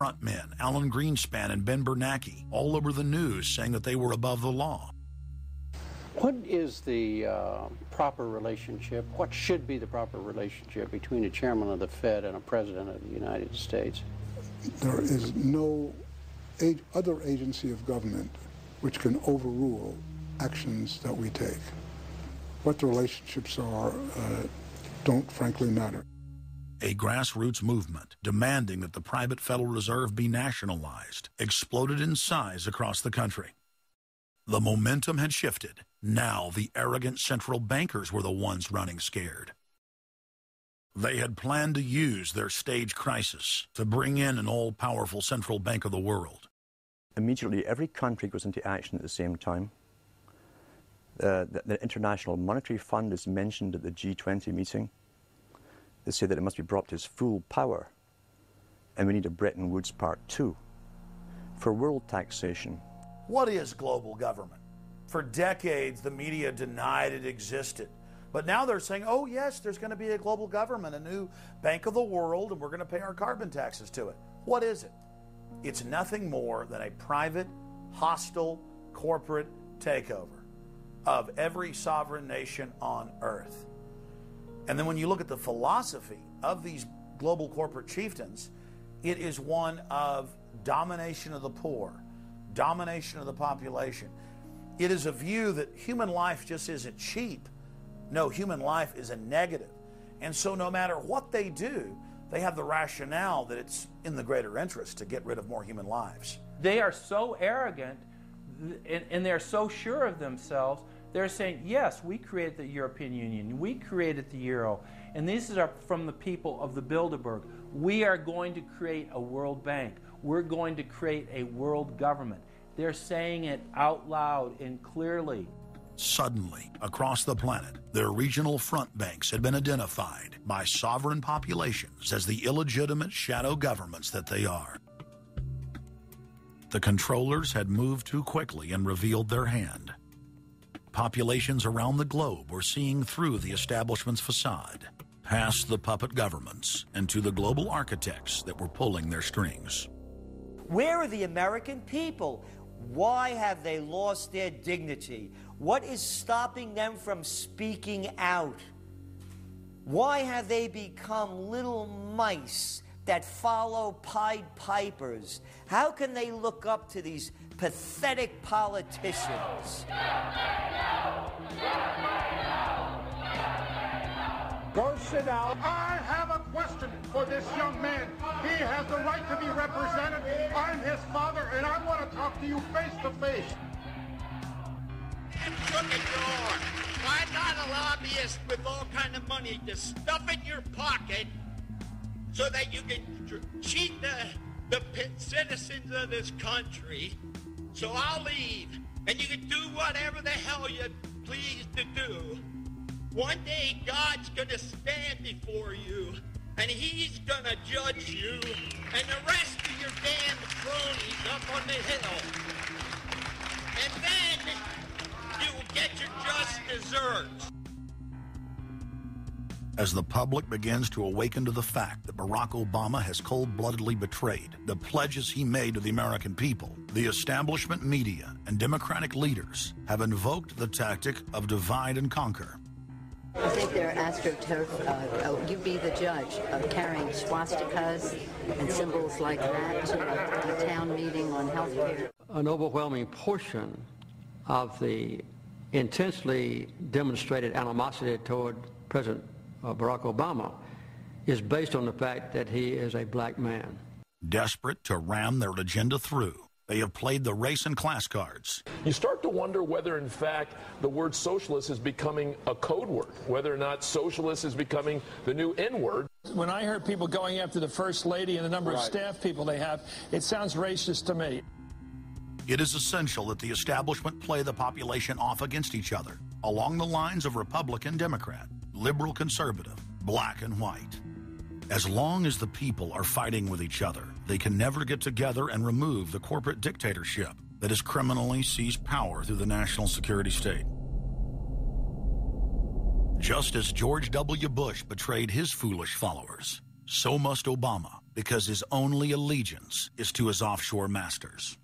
Frontmen Alan Greenspan and Ben Bernanke all over the news saying that they were above the law. What is the proper relationship, what should be the proper relationship between a chairman of the Fed and a president of the United States? There is no other agency of government which can overrule actions that we take. What the relationships are don't frankly matter. A grassroots movement demanding that the private Federal Reserve be nationalized exploded in size across the country. The momentum had shifted. Now the arrogant central bankers were the ones running scared. They had planned to use their stage crisis to bring in an all-powerful central bank of the world. Immediately, every country goes into action at the same time. The International Monetary Fund is mentioned at the G20 meeting. They say that it must be brought to its full power, and we need a Bretton Woods Part 2 for world taxation. What is global government? For decades, the media denied it existed. But now they're saying, oh yes, there's going to be a global government, a new bank of the world, and we're going to pay our carbon taxes to it. What is it? It's nothing more than a private, hostile, corporate takeover of every sovereign nation on earth. And then when you look at the philosophy of these global corporate chieftains, it is one of domination of the poor, domination of the population. It is a view that human life just isn't cheap. No, human life is a negative. And so no matter what they do, they have the rationale that it's in the greater interest to get rid of more human lives. They are so arrogant and they're so sure of themselves. They're saying, yes, we created the European Union, we created the Euro, and these are from the people of the Bilderberg. We are going to create a world bank. We're going to create a world government. They're saying it out loud and clearly. Suddenly, across the planet, their regional front banks had been identified by sovereign populations as the illegitimate shadow governments that they are. The controllers had moved too quickly and revealed their hand. Populations around the globe were seeing through the establishment's facade, past the puppet governments, and to the global architects that were pulling their strings. Where are the American people? Why have they lost their dignity? What is stopping them from speaking out? Why have they become little mice that follow Pied Pipers? How can they look up to these pathetic politicians? Go sit down. I have a question for this young man. He has the right to be represented. I'm his father, and I want to talk to you face to face. Crooked door. Why not a lobbyist with all kind of money to stuff in your pocket so that you can cheat the citizens of this country? So I'll leave, and you can do whatever the hell you please to do. One day God's gonna stand before you, and he's gonna judge you and the rest of your damn cronies up on the hill. And then you will get your just desserts. As the public begins to awaken to the fact that Barack Obama has cold-bloodedly betrayed the pledges he made to the American people, the establishment media and Democratic leaders have invoked the tactic of divide and conquer. I think they're astroturf. You be the judge of carrying swastikas and symbols like that to a town meeting on health care. An overwhelming portion of the intensely demonstrated animosity toward President Barack Obama is based on the fact that he is a black man. Desperate to ram their agenda through, they have played the race and class cards. You start to wonder whether, in fact, the word socialist is becoming a code word, whether or not socialist is becoming the new N-word. When I heard people going after the First Lady and the number of staff people they have, it sounds racist to me. It is essential that the establishment play the population off against each other, along the lines of Republican, Democrat, liberal, conservative, black and white. As long as the people are fighting with each other, they can never get together and remove the corporate dictatorship that has criminally seized power through the national security state. Just as George W. Bush betrayed his foolish followers, so must Obama because his only allegiance is to his offshore masters.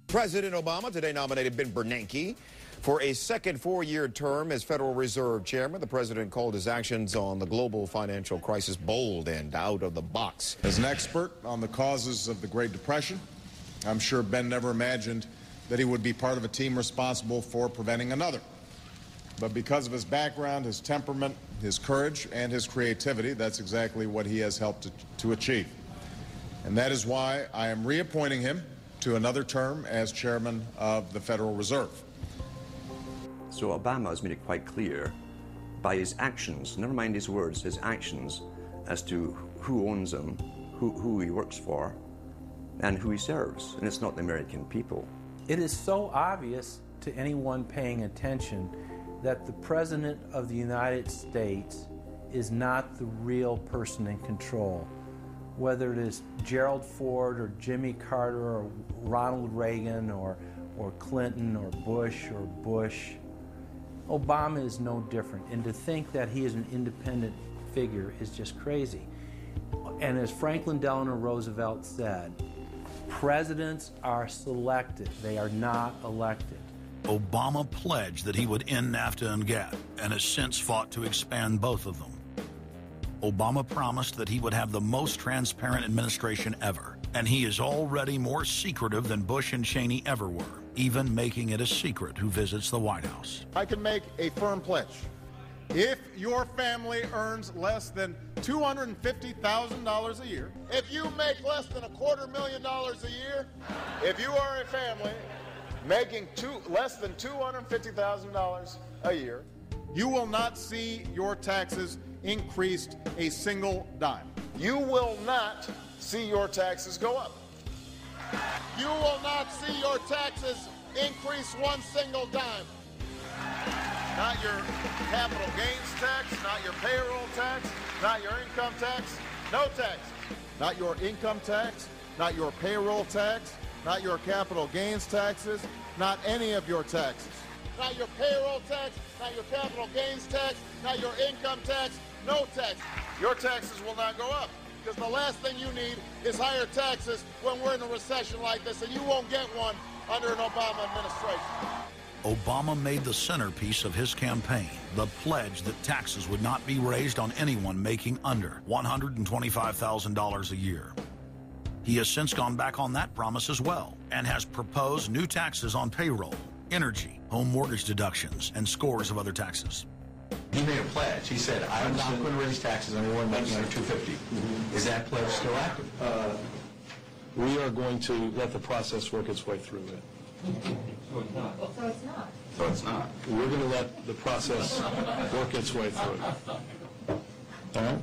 President Obama today nominated Ben Bernanke for a second four-year term as Federal Reserve Chairman. The president called his actions on the global financial crisis bold and out of the box. As an expert on the causes of the Great Depression, I'm sure Ben never imagined that he would be part of a team responsible for preventing another. But because of his background, his temperament, his courage, and his creativity, that's exactly what he has helped to achieve. And that is why I am reappointing him to another term as chairman of the Federal Reserve. So Obama has made it quite clear by his actions, never mind his words, his actions, as to who owns him, who he works for, and who he serves. And it's not the American people. It is so obvious to anyone paying attention that the President of the United States is not the real person in control. Whether it is Gerald Ford or Jimmy Carter or Ronald Reagan or Clinton or Bush, Obama is no different. And to think that he is an independent figure is just crazy. And as Franklin Delano Roosevelt said, presidents are selected, they are not elected. Obama pledged that he would end NAFTA and GATT, and has since fought to expand both of them. Obama promised that he would have the most transparent administration ever, and he is already more secretive than Bush and Cheney ever were, even making it a secret who visits the White House. I can make a firm pledge. If your family earns less than $250,000 a year, if you make less than $250,000 a year, if you are a family making less than $250,000 a year, you will not see your taxes increased a single dime. You will not see your taxes go up. You will not see your taxes increase one single dime. Not your capital gains tax, not your payroll tax, not your income tax, no taxes. Not your income tax, not your payroll tax, not your capital gains taxes, not any of your taxes. Not your payroll tax, not your capital gains tax, not your income tax, no tax. Your taxes will not go up, because the last thing you need is higher taxes when we're in a recession like this, and you won't get one under an Obama administration. Obama made the centerpiece of his campaign the pledge that taxes would not be raised on anyone making under $125,000 a year. He has since gone back on that promise as well, and has proposed new taxes on payroll, energy, home mortgage deductions, and scores of other taxes. He made a pledge. He said, I'm not going to raise taxes on anyone making under $250,000. Is that pledge still active? We are going to let the process work its way through it. So it's not. So it's not. So it's not. We're going to let the process work its way through it. All right?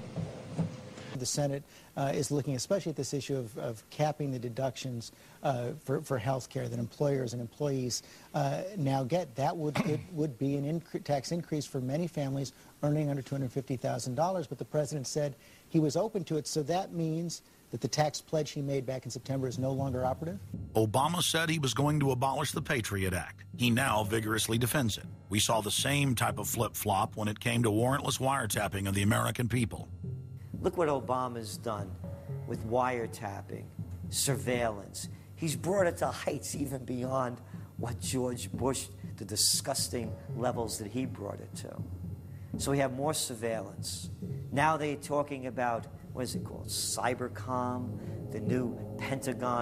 The Senate is looking especially at this issue of capping the deductions for health care that employers and employees now get. That would be an tax increase for many families earning under $250,000, but the president said he was open to it, so that means that the tax pledge he made back in September is no longer operative? Obama said he was going to abolish the Patriot Act. He now vigorously defends it. We saw the same type of flip-flop when it came to warrantless wiretapping of the American people. Look what Obama's done with wiretapping, surveillance. He's brought it to heights even beyond what George Bush, the disgusting levels that he brought it to. So we have more surveillance. Now they're talking about, what is it called, Cybercom, the new Pentagon